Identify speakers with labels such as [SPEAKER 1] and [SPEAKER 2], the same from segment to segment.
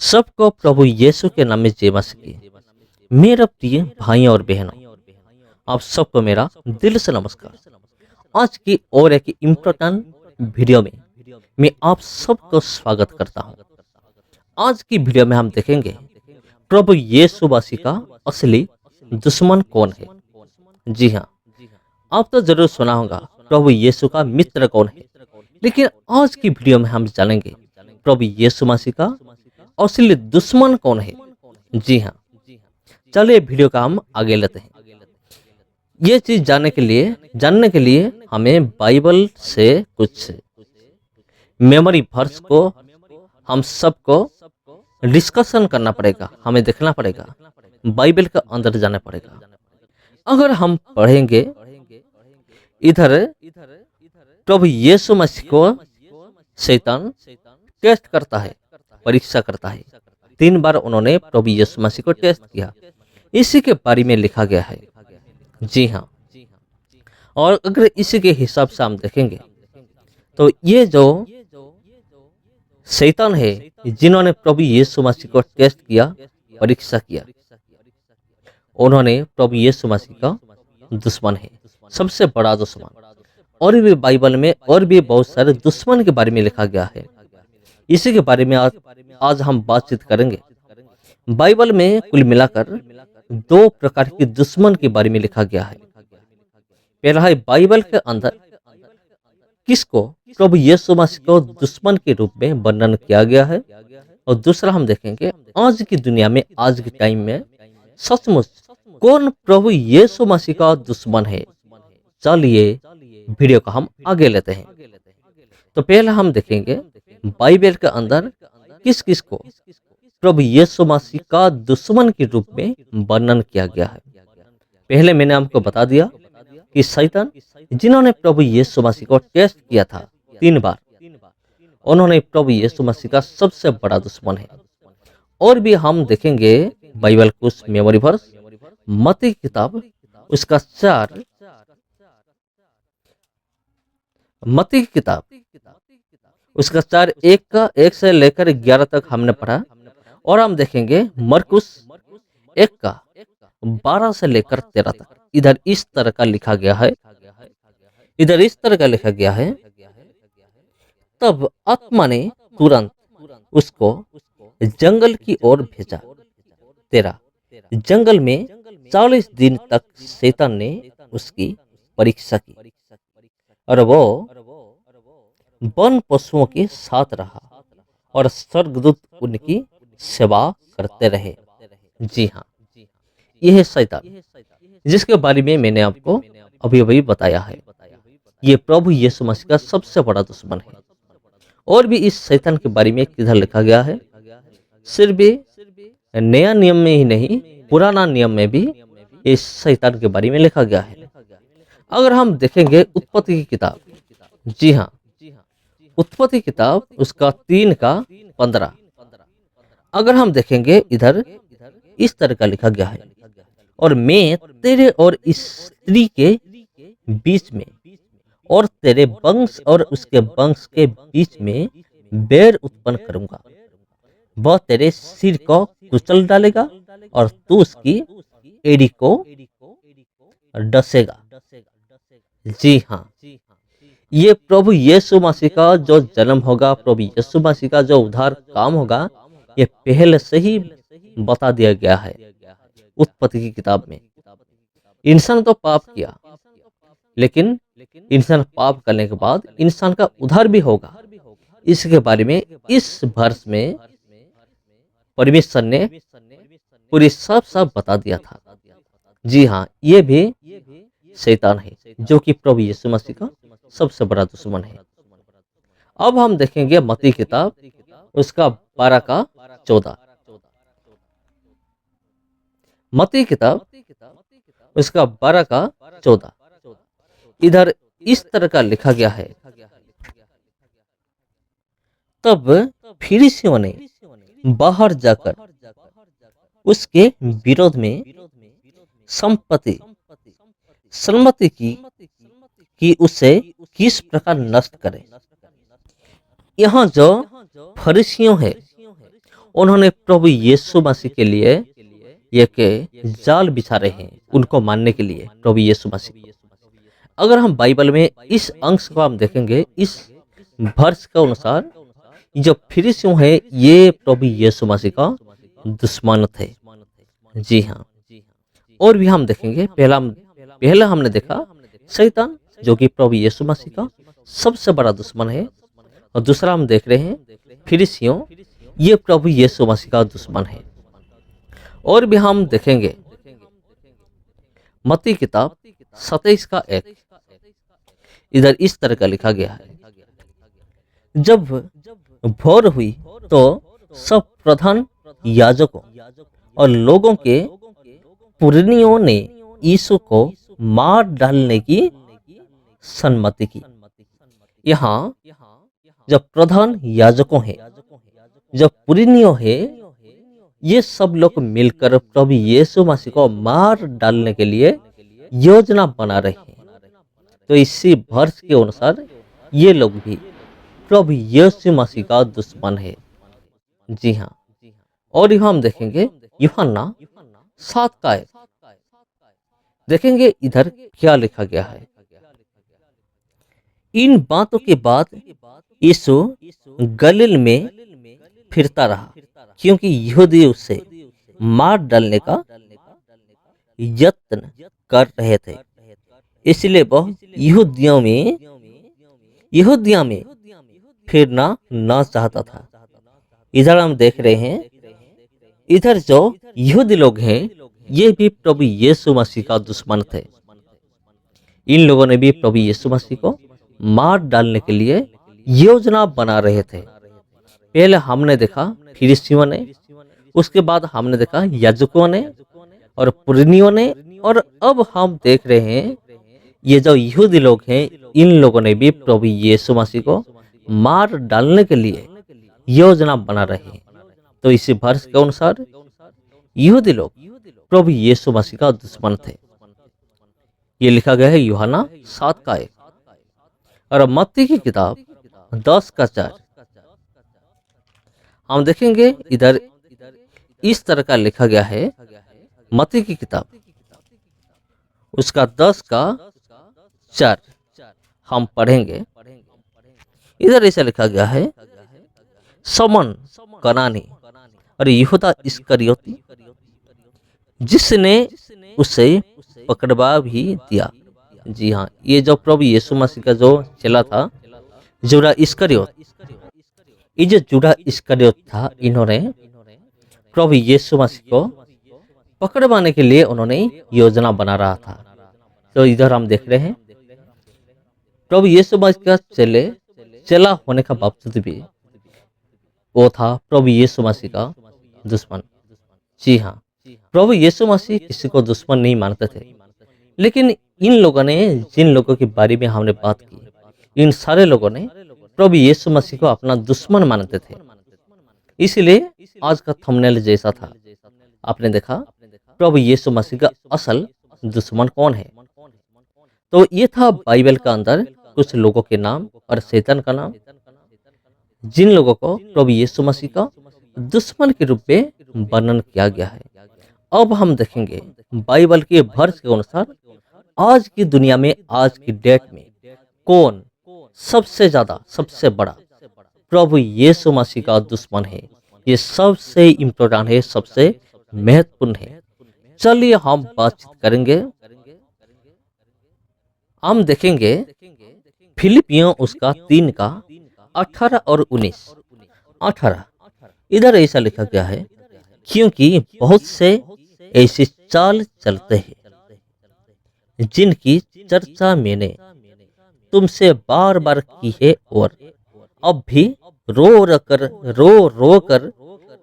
[SPEAKER 1] सबको प्रभु यीशु के नाम में जय मसीह। मेरा प्रिय भाई और बहनों, आप सबको मेरा दिल से नमस्कार। आज की और एक इम्पोर्टेंट वीडियो में मैं आप सबको स्वागत करता हूं। आज की वीडियो में हम देखेंगे प्रभु यीशु मसीह का असली दुश्मन कौन है। जी हाँ, आप तो जरूर सुना होगा प्रभु यीशु का मित्र कौन है, लेकिन आज की वीडियो में हम जानेंगे प्रभु यीशु मसीह का असली दुश्मन कौन है। जी हाँ, चलिए वीडियो का हम आगे लेते हैं। ये चीज जानने के लिए हमें बाइबल से कुछ मेमोरी वर्स को हम सबको डिस्कशन करना पड़ेगा, हमें देखना पड़ेगा, बाइबल के अंदर जाना पड़ेगा। अगर हम पढ़ेंगे इधर प्रभु यीशु मसीह को शैतान टेस्ट करता है, परीक्षा करता है। 3 बार उन्होंने प्रभु यीशु मसीह को टेस्ट किया, इसी के बारे में लिखा गया है। जी हाँ, और अगर इसी के हिसाब से हम देखेंगे तो ये जो शैतान है जिन्होंने प्रभु यीशु मसीह को टेस्ट किया, परीक्षा किया, उन्होंने प्रभु यीशु मसीह का दुश्मन है, सबसे बड़ा दुश्मन। और भी बाइबल में और भी बहुत सारे दुश्मन के बारे में लिखा गया है। इसी के बारे में आज हम बातचीत करेंगे। बाइबल में कुल मिलाकर 2 प्रकार के दुश्मन के बारे में लिखा गया है। पहला है बाइबल के अंदर किसको प्रभु यीशु मसीह को दुश्मन के रूप में वर्णन किया गया है, और दूसरा हम देखेंगे आज की दुनिया में, आज के टाइम में सचमुच कौन प्रभु यीशु मसीह का दुश्मन है। चलिए वीडियो को हम आगे लेते हैं। तो पहला हम देखेंगे बाइबल के अंदर किस किस को प्रभु यीशु मसीह का दुश्मन के रूप में वर्णन किया गया है। पहले मैंने आपको बता दिया कि शैतान जिन्होंने प्रभु यीशु मसीह को टेस्ट किया था 3 बार, उन्होंने प्रभु यीशु मसीह का सबसे बड़ा दुश्मन है। और भी हम देखेंगे बाइबल कुछ मेमोरी वर्स, मत्ती की किताब उसका 4, मत्ती की किताब उसका 4 1 से लेकर 11 तक हमने पढ़ा। और हम देखेंगे मरकुस 1 का 12 से लेकर 13 तक। इधर इस तरह का लिखा गया है, इधर इस तरह का लिखा गया है, तब आत्मा ने तुरंत उसको जंगल की ओर भेजा। 13 जंगल में 40 दिन तक शैतान ने उसकी परीक्षा की, और वो वन पशुओं के साथ रहा और स्वर्गदूत उनकी सेवा करते रहे। जी हाँ, यह है शैतान जिसके बारे में मैंने आपको अभी अभी बताया है। ये प्रभु यीशु मसीह का सबसे बड़ा दुश्मन है। और भी इस शैतान के बारे में किधर लिखा गया है, सिर्फ नया नियम में ही नहीं, पुराना नियम में भी इस शैतान के बारे में लिखा गया है। अगर हम देखेंगे उत्पत्ति की किताब, जी हाँ, उत्पत्ति किताब उसका 3 का 15, अगर हम देखेंगे इधर इस तरह का लिखा गया है, और मैं तेरे और इस स्त्री के बीच में और तेरे वंश और उसके वंश के बीच में बैर उत्पन्न करूंगा। वह तेरे सिर को कुचल डालेगा और तू उसकी एड़ी को डसेगा। जी हाँ, ये प्रभु यीशु मसीह का जो जन्म होगा, प्रभु यीशु मसीह का जो उद्धार काम होगा, ये पहले से ही बता दिया गया है उत्पत्ति की किताब में। इंसान तो पाप किया, लेकिन इंसान पाप करने के बाद इंसान का उद्धार भी होगा। इसके बारे में इस वर्ष में परमेश्वर ने पूरी सब बता दिया था। जी हाँ, ये भी शैतान है जो कि प्रभु यीशु मसीह का सबसे बड़ा दुश्मन है। अब हम देखेंगे मत्ती किताब उसका 12 का 14, मत्ती किताब उसका 12 का 14, इधर इस तरह का लिखा गया है, तब फरीसियों ने बाहर जाकर उसके विरोध में सम्मति की कि उसे किस प्रकार नष्ट करें। यहाँ जो फरीसियों है उन्होंने प्रभु यीशु मसीह के लिए एक जाल बिछा रहे हैं उनको मानने के लिए प्रभु यीशु मसीह को। अगर हम बाइबल में इस अंश को हम देखेंगे, इस वर्ष के अनुसार जो फरीसियों है ये प्रभु यीशु मसीह का दुश्मन थे। जी हाँ। और भी हम देखेंगे, पहला हमने देखा शैतान जो कि प्रभु यीशु मसीह का सबसे बड़ा दुश्मन है, और दूसरा हम देख रहे हैं फरीसियों, ये प्रभु यीशु मसीह का दुश्मन है। और भी हम देखेंगे मत्ती किताब 27 का 1, इधर इस तरह का लिखा गया है, जब भोर हुई तो सब प्रधान याजकों और लोगों के पुरनियों ने यीशु को मार डालने की सम्मति की। यहाँ जब प्रधान याजकों है, जब पुरनियों है, ये सब लोग मिलकर प्रभु यीशु मसीह को मार डालने के लिए योजना बना रहे हैं। तो इसी वर्ष के अनुसार ये लोग भी प्रभु यीशु मसीह का दुश्मन है। जी हाँ। और यहाँ हम देखेंगे यूहन्ना 7 का 1, देखेंगे इधर क्या लिखा गया है। इन बातों के बाद यीशु गलील में फिरता रहा, क्योंकि यहूदी उसे मार डालने का यत्न कर रहे थे, इसलिए वह यहूदिया में फिरना न चाहता था। इधर हम देख रहे हैं, इधर जो यहूदी लोग हैं ये भी प्रभु यीशु मसीह का दुश्मन थे। इन लोगों ने भी प्रभु यीशु मसीह को मार डालने के लिए योजना बना रहे थे। पहले हमने देखा फरीसियों ने, उसके बाद हमने देखा याजकों ने और पुरनियों ने, और अब हम देख रहे हैं ये जो यहूदी लोग हैं इन लोगों ने भी प्रभु यीशु मसीह को मार डालने के लिए योजना बना रहे हैं। तो इसी वर्ष के अनुसार यहूदी लोग प्रभु यीशु मसीह का दुश्मन थे। ये लिखा गया है यूहन्ना 7 का 1, और मत्ती की किताब 10 का 4 हम देखेंगे, इधर इस तरह का लिखा गया है। मत्ती की किताब उसका 10 का 4 हम पढ़ेंगे। इधर ऐसा लिखा गया है, शमौन कनानी और यहूदा इस्करियोती जिसने उसे पकड़वा भी दिया। जी हाँ, ये जो प्रभु यीशु मसीह का जो चेला था जुड़ा इस्करियोत, ये जो जुड़ा इस्करियोत था, इन्होंने प्रभु यीशु मसीह को पकड़वाने के लिए उन्होंने योजना बना रहा था। तो इधर हम देख रहे हैं प्रभु यीशु मसीह का चेला होने का बावजूद भी वो था प्रभु यीशु मसीह का दुश्मन। जी हाँ, प्रभु यीशु मसीह किसी को दुश्मन नहीं मानते थे, लेकिन इन लोगों ने, जिन लोगों के बारे में हमने बात की, इन सारे लोगों ने प्रभु यीशु मसीह को अपना दुश्मन मानते थे। इसलिए आज का थंबनेल जैसा था, आपने देखा प्रभु यीशु मसीह का असल दुश्मन कौन है। तो ये था बाइबल का अंदर कुछ लोगों के नाम और शैतान का नाम, जिन लोगों को प्रभु यीशु मसीह का दुश्मन के रूप में वर्णन किया गया है। अब हम देखेंगे बाइबल के वर्ष के अनुसार आज की दुनिया में, आज की डेट में कौन सबसे ज्यादा, सबसे बड़ा प्रभु यीशु मसीह का दुश्मन है। ये सबसे इम्पोर्टेंट है, सबसे महत्वपूर्ण है। चलिए हम बातचीत करेंगे। हम देखेंगे फिलिपियों उसका 3 का 18 और 19। 18 इधर ऐसा लिखा गया है, क्योंकि बहुत से ऐसी चाल चलते हैं जिनकी चर्चा मैंने तुमसे बार बार की है, और अब भी रो कर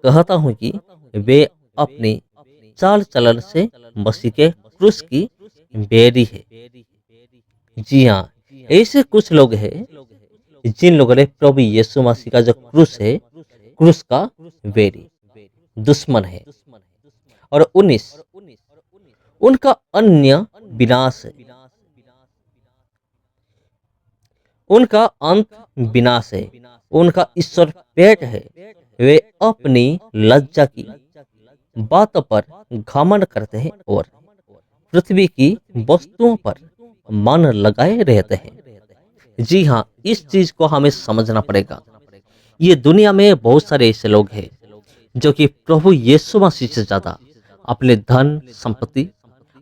[SPEAKER 1] कहता हूं कि वे अपनी चाल चलन से मसीह के क्रूस की बेरी है। जी हाँ, ऐसे कुछ लोग हैं जिन लोगों ने प्रभु यीशु मसीह का जो क्रूस है, क्रूस का बेरी, दुश्मन है। और 19 उनका अन्य विनाश है, उनका अंत विनाश है, उनका ईश्वर पेट है, वे अपनी लज्जा की बातों पर घमंड करते हैं और पृथ्वी की वस्तुओं पर मन लगाए रहते हैं। जी हाँ, इस चीज को हमें समझना पड़ेगा। ये दुनिया में बहुत सारे ऐसे लोग हैं जो कि प्रभु यीशु मसीह से ज्यादा अपने धन संपत्ति,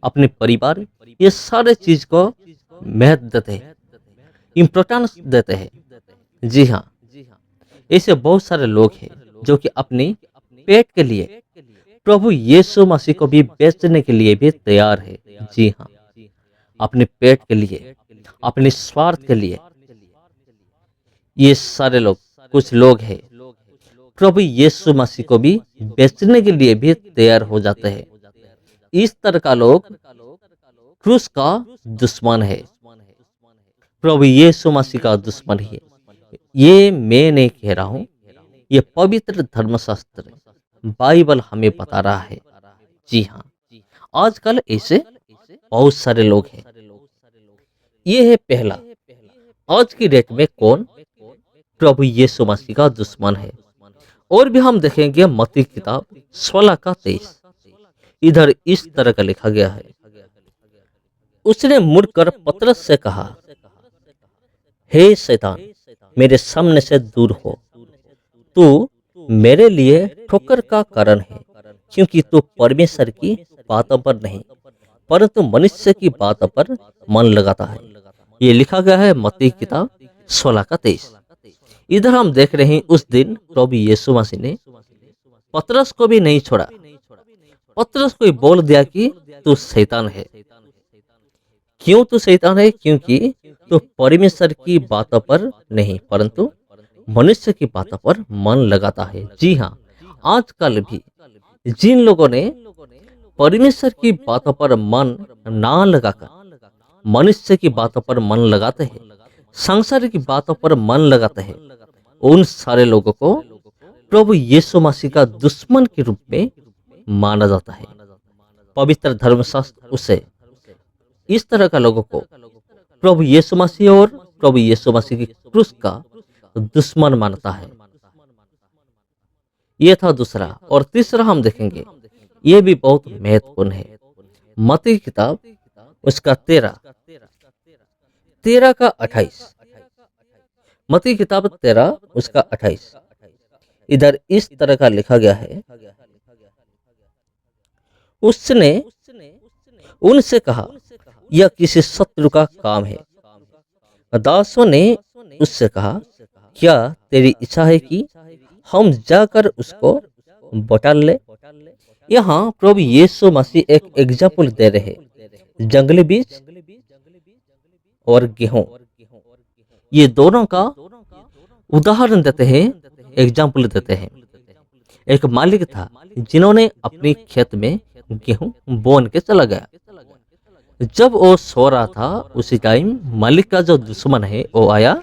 [SPEAKER 1] अपने परिवार, ये सारे चीज को महत्व देते हैं, इम्पोर्टेंस देते हैं। जी हाँ, ऐसे बहुत सारे लोग हैं जो कि अपनी पेट के लिए प्रभु यीशु मसीह को भी बेचने के लिए भी तैयार है। जी हाँ, अपने पेट के लिए, अपने स्वार्थ के लिए ये सारे लोग, कुछ लोग हैं प्रभु यीशु मसीह को भी बेचने के लिए भी तैयार हो जाते हैं। इस तरह का लोग क्रूस का दुश्मन है, प्रभु यीशु मसीह का दुश्मन ही है। ये मैं नहीं कह रहा हूँ, ये पवित्र धर्मशास्त्र बाइबल हमें बता रहा है। जी हाँ, आजकल ऐसे बहुत सारे लोग हैं। ये है पहला, आज की डेट में कौन प्रभु यीशु मसीह का दुश्मन है। और भी हम देखेंगे मत्ती की किताब 16 का 23, इधर इस तरह का लिखा गया है। उसने मुड़कर पतरस से कहा, हे शैतान, मेरे सामने से दूर हो, तू मेरे लिए ठोकर का कारण है, क्योंकि तू परमेश्वर की बातों पर नहीं परंतु मनुष्य की बातों पर मन लगाता है। ये लिखा गया है मत्ती की किताब 16 का 23। इधर हम देख रहे हैं उस दिन प्रभु यीशु मसीह ने पतरस को भी नहीं छोड़ा। पतरस को बोल दिया कि तू शैतान है। क्यों तू शैतान है? क्योंकि तू परमेश्वर की बातों पर नहीं परंतु मनुष्य की बातों पर मन लगाता है। जी हाँ, आजकल भी जिन लोगों ने परमेश्वर की बातों पर मन ना लगाकर मनुष्य की बातों पर मन लगाते हैं, संसार की बातों पर मन लगाते हैं, उन सारे लोगों को प्रभु यीशु मसीह का दुश्मन के रूप में माना जाता है। पवित्र धर्मशास्त्र उसे इस तरह का लोगों को प्रभु यीशु मसीह और प्रभु यीशु मसीह की क्रूस का दुश्मन मानता है। यह था दूसरा। और तीसरा हम देखेंगे, यह भी बहुत महत्वपूर्ण है। मत्ती की किताब उसका 13 का 28, मत्ती की किताब 13 उसका 28, इधर इस तरह का लिखा गया है। उसने उनसे कहा, यह किसी शत्रु का काम है। दासों ने उससे कहा, क्या तेरी इच्छा है कि हम जाकर उसको बटाल ले? यहाँ प्रभु यीशु मसीह एक एग्जाम्पल दे रहे हैं, जंगली बीज और गेहूं, ये दोनों का उदाहरण देते हैं, एग्जाम्पल देते हैं। एक मालिक था जिन्होंने अपनी खेत में गेहूं बोन के चला गया। जब वो सो रहा था उसी टाइम मालिक का जो दुश्मन है वो आया,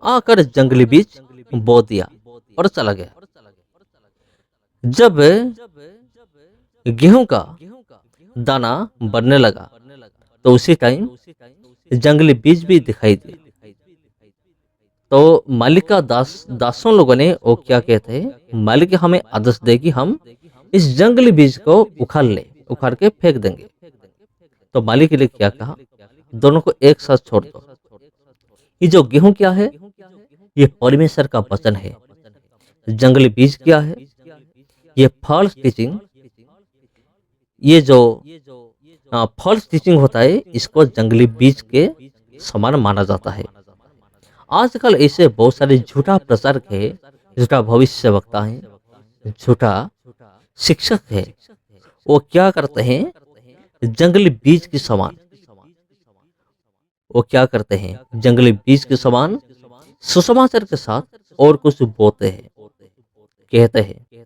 [SPEAKER 1] आकर जंगली बीज बो दिया और चला गया। जब गेहूं का दाना बढ़ने लगा तो उसी टाइम जंगली बीज भी दिखाई दिए। तो मालिक का दासों लोगों ने वो क्या कहते हैं, मालिक हमें आदेश दे कि हम इस जंगली बीज को उखाड़ के फेंक देंगे। तो मालिक ने क्या कहा, दोनों को एक साथ छोड़ दो। ये जो गेहूं क्या है, ये परमेश्वर का वचन है। जंगली बीज क्या है, ये फॉल्स टीचिंग, ये जो फॉल्स टीचिंग होता है, इसको जंगली बीज के समान माना जाता है। आजकल ऐसे बहुत सारे झूठा प्रचारक है, झूठा भविष्य वक्ता है, झूठा शिक्षक है। वो क्या करते हैं, जंगली बीज के समान, वो क्या करते हैं, जंगली बीज के समान सुसमाचार के साथ और कुछ बोते हैं, कहते हैं,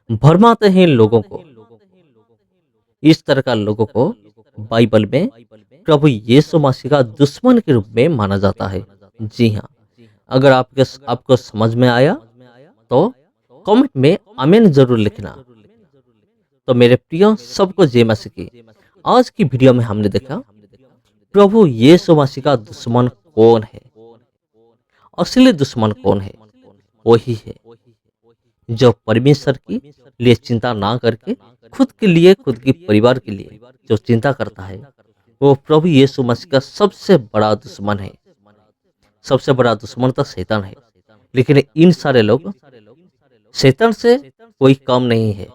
[SPEAKER 1] भरमाते हैं लोगों को। इस तरह का लोगों को बाइबल में प्रभु यीशु मसीह का दुश्मन के रूप में माना जाता है। जी हाँ, अगर आपको समझ में आया तो कमेंट में आमीन जरूर लिखना। तो मेरे प्रिय सबको जय मसीह की। आज की वीडियो में हमने देखा प्रभु यीशु मसीह का दुश्मन कौन है, असली दुश्मन कौन है, वही है जो परमेश्वर की लिए चिंता ना करके खुद के लिए, खुद के परिवार के लिए जो चिंता करता है, वो प्रभु यीशु मसीह का सबसे बड़ा दुश्मन है। सबसे बड़ा दुश्मन तो शैतान है। लेकिन इन सारे लोग शैतान से कोई कम नहीं है।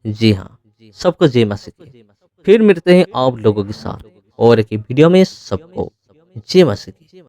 [SPEAKER 1] जी हाँ, सबको जय मसीह की। फिर मिलते हैं आप लोगों के साथ और एक वीडियो में। सबको जय मसीह की।